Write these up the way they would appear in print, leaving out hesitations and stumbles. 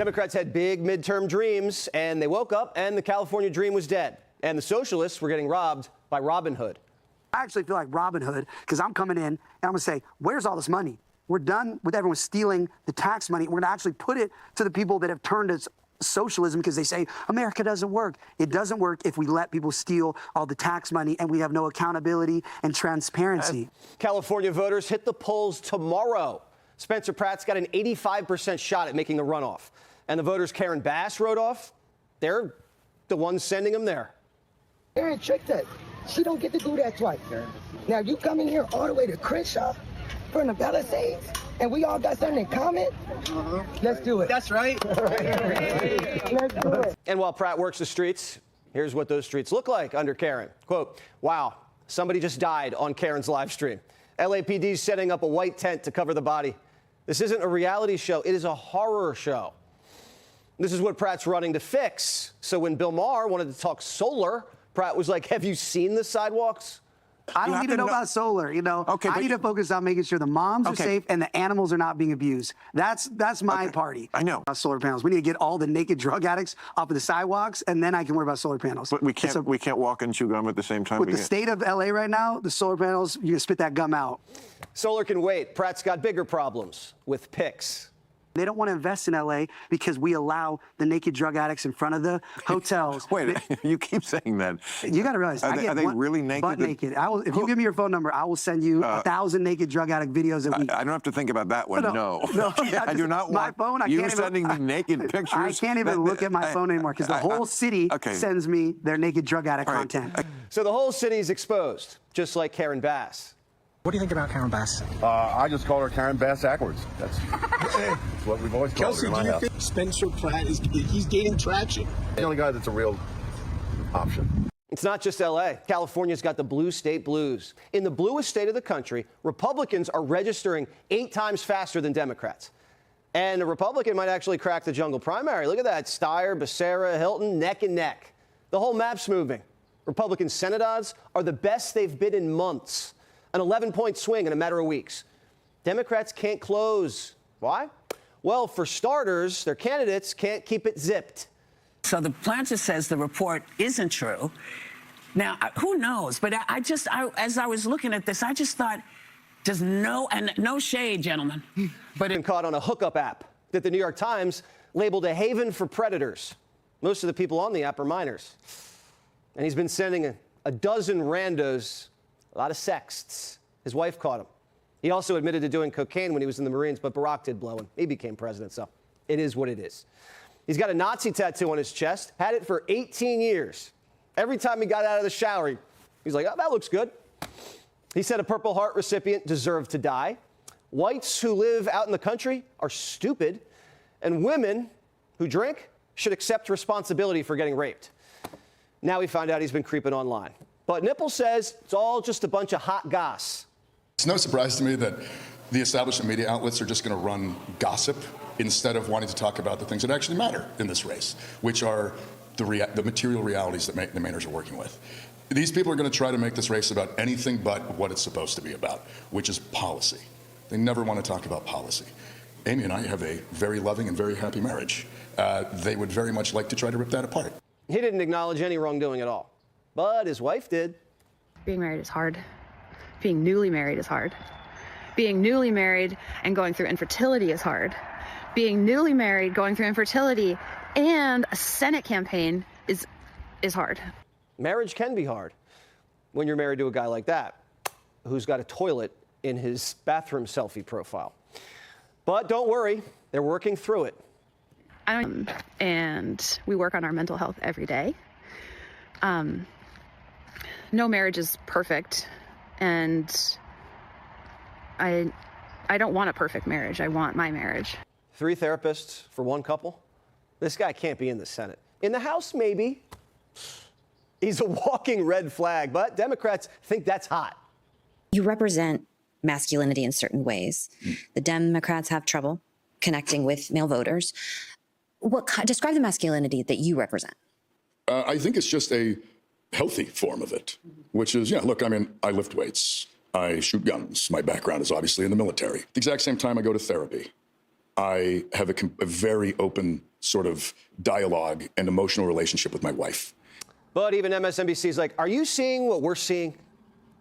Democrats had big midterm dreams, and they woke up and the California dream was dead. And the socialists were getting robbed by Robin Hood. I actually feel like Robin Hood because I'm coming in and I'm going to say, where's all this money? We're done with everyone stealing the tax money. We're going to actually put it to the people that have turned to socialism because they say America doesn't work. It doesn't work if we let people steal all the tax money and we have no accountability and transparency. California voters hit the polls tomorrow. Spencer Pratt's got an 85% shot at making the runoff. And the voters Karen Bass wrote off, they're the ones sending him there. Karen tricked us. She don't get to do that twice. Now you coming here all the way to Crenshaw from the Palisades, and we all got something in common? Let's do it. That's right. Let's do it. And while Pratt works the streets, here's what those streets look like under Karen. Quote, wow, somebody just died on Karen's live stream. LAPD's setting up a white tent to cover the body. This isn't a reality show. It is a horror show. This is what Pratt's running to fix. So when Bill Maher wanted to talk solar, Pratt was like, have you seen the sidewalks? I don't need to know about solar, you know. Okay, I need to focus on making sure the moms are safe and the animals are not being abused. That's my party. I know. Solar panels. We need to get all the naked drug addicts off of the sidewalks, and then I can worry about solar panels. But we can't walk and chew gum at the same time. With the state of LA right now, the solar panels, you can spit that gum out. Solar can wait. Pratt's got bigger problems with PICS. They don't want to invest in LA because we allow the naked drug addicts in front of the hotels. Wait, you keep saying that. You got to realize, are they really naked? Butt naked. If you give me your phone number, I will send you 1,000 naked drug addict videos a week. I don't have to think about that one. No. I do not my want phone, you sending me naked pictures. I can't even look at my phone anymore because the whole city sends me their naked drug addict content. So the whole city's exposed, just like Karen Bass. What do you think about Karen Bass? I just call her Karen Bass backwards. That's what we've always called her in my house. Kelsey, do you think Spencer Pratt he's gaining traction? The only guy that's a real option. It's not just L.A. California's got the blue state blues. In the bluest state of the country, Republicans are registering 8 times faster than Democrats. And a Republican might actually crack the jungle primary. Look at that. Steyer, Becerra, Hilton, neck and neck. The whole map's moving. Republican Senate odds are the best they've been in months. An 11-point swing in a matter of weeks. Democrats can't close. Why? Well, for starters, their candidates can't keep it zipped. So the planter says the report isn't true. Now, who knows? But as I was looking at this, I just thought, no shade, gentlemen. But it caught on a hookup app that the New York Times labeled a haven for predators. Most of the people on the app are minors. And he's been sending a dozen randos a lot of sexts. His wife caught him. He also admitted to doing cocaine when he was in the Marines, but Barack did blow him. He became president, so it is what it is. He's got a Nazi tattoo on his chest, had it for 18 years. Every time he got out of the shower, he's like, oh, that looks good. He said a Purple Heart recipient deserved to die. Whites who live out in the country are stupid, and women who drink should accept responsibility for getting raped. Now we find out he's been creeping online. But Nipple says it's all just a bunch of hot goss. It's no surprise to me that the establishment media outlets are just going to run gossip instead of wanting to talk about the things that actually matter in this race, which are the material realities that the Mainers are working with. These people are going to try to make this race about anything but what it's supposed to be about, which is policy. They never want to talk about policy. Amy and I have a very loving and very happy marriage. They would very much like to try to rip that apart. He didn't acknowledge any wrongdoing at all. But his wife did. Being married is hard. Being newly married is hard. Being newly married and going through infertility is hard. Being newly married, going through infertility, and a Senate campaign is hard. Marriage can be hard when you're married to a guy like that, who's got a toilet in his bathroom selfie profile. But don't worry, they're working through it. And we work on our mental health every day. No marriage is perfect, and I don't want a perfect marriage. I want my marriage. 3 therapists for 1 couple? This guy can't be in the Senate. In the House, maybe. He's a walking red flag, but Democrats think that's hot. You represent masculinity in certain ways. The Democrats have trouble connecting with male voters. Describe the masculinity that you represent. I think it's just a healthy form of it, which is, look, I mean, I lift weights. I shoot guns. My background is obviously in the military. At the exact same time I go to therapy. I have a very open sort of dialogue and emotional relationship with my wife. But even MSNBC's like, are you seeing what we're seeing?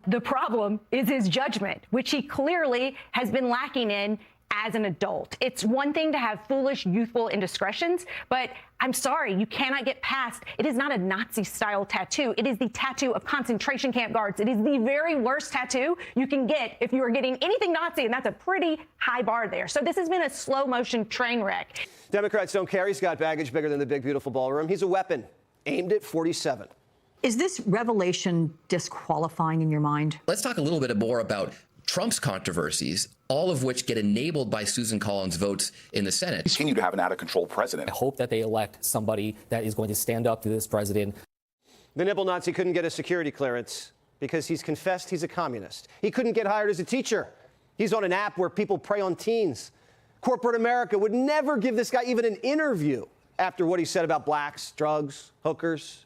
The problem is his judgment, which he clearly has been lacking in as an adult. It's one thing to have foolish, youthful indiscretions, but I'm sorry, you cannot get past. It is not a Nazi-style tattoo. It is the tattoo of concentration camp guards. It is the very worst tattoo you can get if you are getting anything Nazi, and that's a pretty high bar there. So this has been a slow-motion train wreck. Democrats don't care. He's got baggage bigger than the big, beautiful ballroom. He's a weapon aimed at 47. Is this revelation disqualifying in your mind? Let's talk a little bit more about Trump's controversies, all of which get enabled by Susan Collins' votes in the Senate. Continue to have an out-of-control president. I hope that they elect somebody that is going to stand up to this president. The nipple Nazi couldn't get a security clearance because he's confessed he's a communist. He couldn't get hired as a teacher. He's on an app where people prey on teens. Corporate America would never give this guy even an interview after what he said about blacks, drugs, hookers.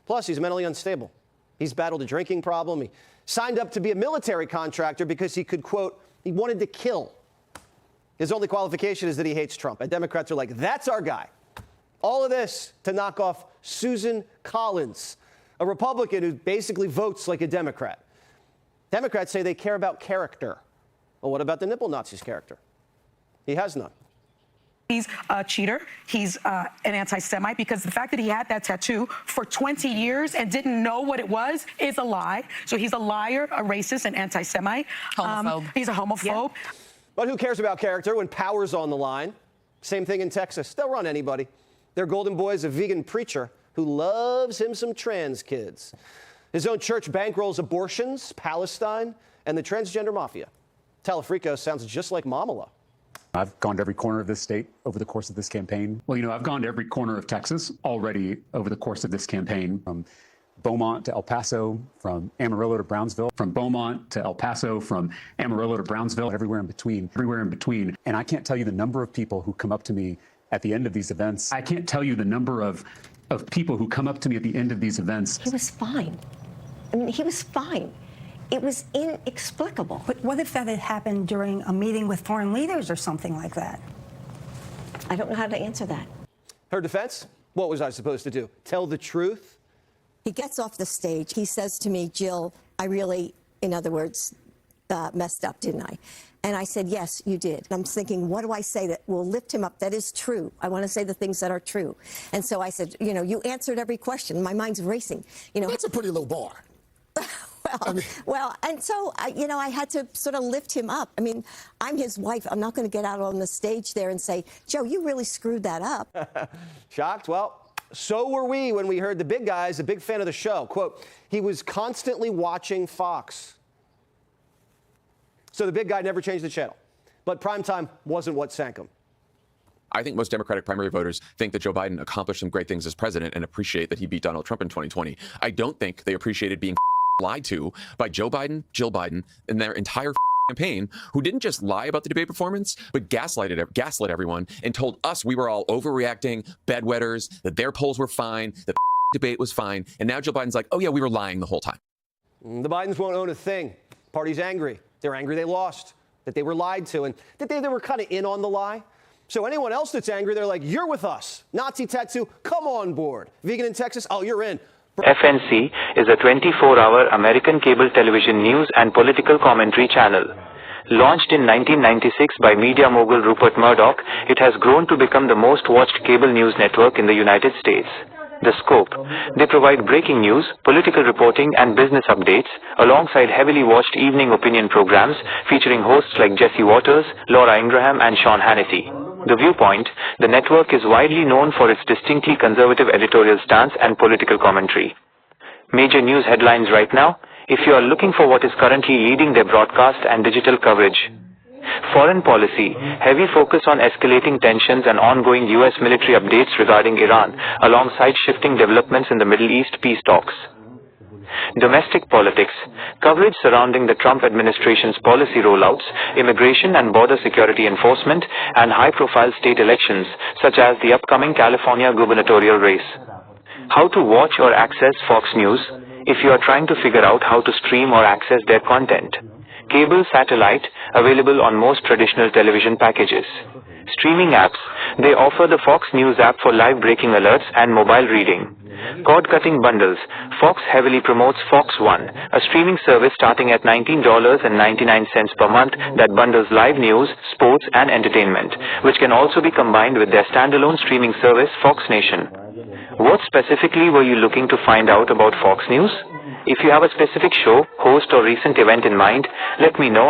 Plus, he's mentally unstable. He's battled a drinking problem. He signed up to be a military contractor because he could, quote, he wanted to kill. His only qualification is that he hates Trump. And Democrats are like, that's our guy. All of this to knock off Susan Collins, a Republican who basically votes like a Democrat. Democrats say they care about character. Well, what about the nipple Nazi's character? He has none. He's a cheater. He's an anti-Semite, because the fact that he had that tattoo for 20 years and didn't know what it was is a lie. So he's a liar, a racist, an anti-Semite. Homophobe. He's a homophobe. Yeah. But who cares about character when power's on the line? Same thing in Texas. They'll run anybody. Their golden boy is a vegan preacher who loves him some trans kids. His own church bankrolls abortions, Palestine, and the transgender mafia. Telefrico sounds just like Mamala. I've gone to every corner of this state over the course of this campaign. Well, I've gone to every corner of Texas already over the course of this campaign, from Beaumont to El Paso, from Amarillo to Brownsville, from Beaumont to El Paso, from Amarillo to Brownsville, everywhere in between. And I can't tell you the number of people who come up to me at the end of these events. I can't tell you the number of people who come up to me at the end of these events. He was fine. I mean, he was fine. It was inexplicable. But what if that had happened during a meeting with foreign leaders or something like that? I don't know how to answer that. Her defense? What was I supposed to do? Tell the truth? He gets off the stage. He says to me, Jill, I really, in other words, messed up, didn't I? And I said, yes, you did. And I'm thinking, what do I say that will lift him up? That is true. I want to say the things that are true. And so I said, you answered every question. My mind's racing. That's a pretty low bar. Well, and so, I had to sort of lift him up. I mean, I'm his wife. I'm not going to get out on the stage there and say, Joe, you really screwed that up. Shocked? Well, so were we when we heard the big guy's a big fan of the show. Quote, he was constantly watching Fox. So the big guy never changed the channel. But primetime wasn't what sank him. I think most Democratic primary voters think that Joe Biden accomplished some great things as president and appreciate that he beat Donald Trump in 2020. I don't think they appreciated being lied to by Joe Biden, Jill Biden, and their entire campaign, who didn't just lie about the debate performance, but gaslit everyone and told us we were all overreacting, bedwetters, that their polls were fine, that the debate was fine. And now Joe Biden's like, oh yeah, we were lying the whole time. The Bidens won't own a thing. Party's angry. They're angry they lost, that they were lied to, and that they were kind of in on the lie. So anyone else that's angry, they're like, you're with us. Nazi tattoo, come on board. Vegan in Texas, oh, you're in. FNC is a 24-hour American cable television news and political commentary channel. Launched in 1996 by media mogul Rupert Murdoch, it has grown to become the most watched cable news network in the United States. The Scope. They provide breaking news, political reporting, and business updates, alongside heavily watched evening opinion programs featuring hosts like Jesse Waters, Laura Ingraham, and Sean Hannity. The Viewpoint, the network is widely known for its distinctly conservative editorial stance and political commentary. Major news headlines right now, if you are looking for what is currently leading their broadcast and digital coverage. Foreign policy, heavy focus on escalating tensions and ongoing U.S. military updates regarding Iran, alongside shifting developments in the Middle East peace talks. Domestic politics, coverage surrounding the Trump administration's policy rollouts, immigration and border security enforcement, and high-profile state elections, such as the upcoming California gubernatorial race. How to watch or access Fox News, if you are trying to figure out how to stream or access their content. Cable satellite, available on most traditional television packages. Streaming apps. They offer the Fox News app for live breaking alerts and mobile reading. Cord-cutting bundles. Fox heavily promotes Fox One, a streaming service starting at $19.99 per month that bundles live news, sports, and entertainment, which can also be combined with their standalone streaming service, Fox Nation. What specifically were you looking to find out about Fox News? If you have a specific show, host, or recent event in mind, let me know.